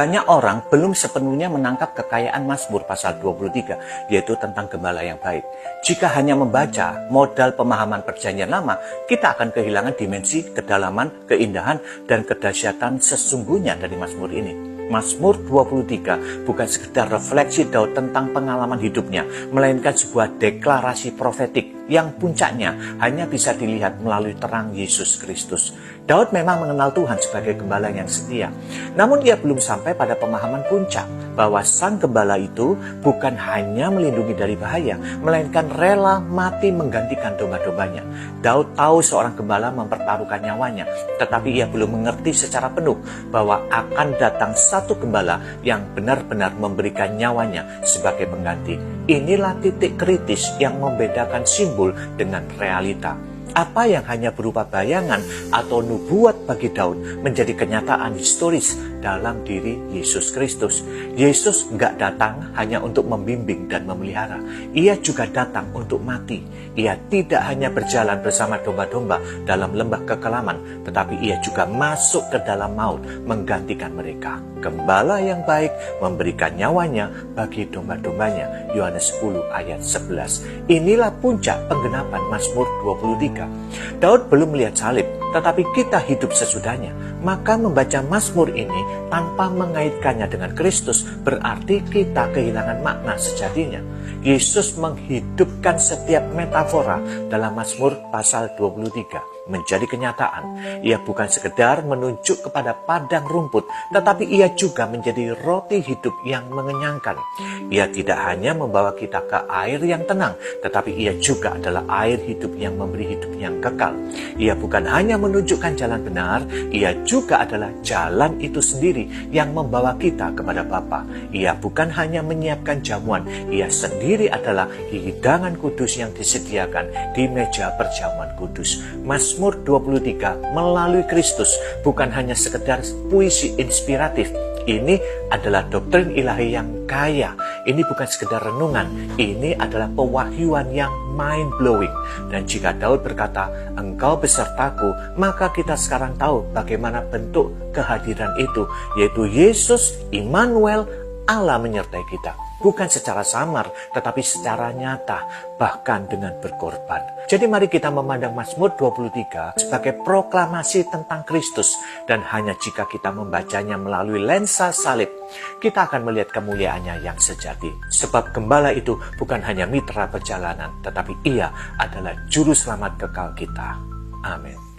Banyak orang belum sepenuhnya menangkap kekayaan Mazmur pasal 23, yaitu tentang gembala yang baik. Jika hanya membaca modal pemahaman perjanjian lama, kita akan kehilangan dimensi, kedalaman, keindahan, dan kedahsyatan sesungguhnya dari Mazmur ini. Mazmur 23 bukan sekedar refleksi Daud tentang pengalaman hidupnya, melainkan sebuah deklarasi profetik yang puncaknya hanya bisa dilihat melalui terang Yesus Kristus. Daud memang mengenal Tuhan sebagai gembala yang setia, namun ia belum sampai pada pemahaman puncak bahwa sang gembala itu bukan hanya melindungi dari bahaya, melainkan rela mati menggantikan domba-dombanya. Daud tahu seorang gembala mempertaruhkan nyawanya, tetapi ia belum mengerti secara penuh bahwa akan datang satu gembala yang benar-benar memberikan nyawanya sebagai pengganti. Inilah titik kritis yang membedakan simbol dengan realita. Apa yang hanya berupa bayangan atau nubuat bagi Daud menjadi kenyataan historis dalam diri Yesus Kristus. Yesus nggak datang hanya untuk membimbing dan memelihara. Ia juga datang untuk mati. Ia tidak hanya berjalan bersama domba-domba dalam lembah kekelaman, tetapi ia juga masuk ke dalam maut menggantikan mereka. Gembala yang baik memberikan nyawanya bagi domba-dombanya. Yohanes 10 ayat 11. Inilah puncak penggenapan Mazmur 23. Daud belum melihat salib, tetapi kita hidup sesudahnya. Maka membaca Mazmur ini tanpa mengaitkannya dengan Kristus berarti kita kehilangan makna sejatinya. Yesus menghidupkan setiap metafora dalam Mazmur pasal 23 menjadi kenyataan. Ia bukan sekedar menunjuk kepada padang rumput, tetapi ia juga menjadi roti hidup yang mengenyangkan. Ia tidak hanya membawa kita ke air yang tenang, tetapi ia juga adalah air hidup yang memberi hidup yang kekal. Ia bukan hanya menunjukkan jalan benar, ia juga adalah jalan itu sendiri yang membawa kita kepada Bapa. Ia bukan hanya menyiapkan jamuan, ia sendiri adalah hidangan kudus yang disediakan di meja perjamuan kudus. Mazmur 23 melalui Kristus bukan hanya sekedar puisi inspiratif. Ini adalah doktrin ilahi yang kaya. Ini bukan sekedar renungan. Ini adalah pewahyuan yang mind-blowing. Dan jika Daud berkata, "Engkau besertaku," maka kita sekarang tahu bagaimana bentuk kehadiran itu, yaitu Yesus, Immanuel, Allah menyertai kita. Bukan secara samar, tetapi secara nyata, bahkan dengan berkorban. Jadi mari kita memandang Mazmur 23 sebagai proklamasi tentang Kristus. Dan hanya jika kita membacanya melalui lensa salib, kita akan melihat kemuliaannya yang sejati. Sebab gembala itu bukan hanya mitra perjalanan, tetapi ia adalah juru selamat kekal kita. Amin.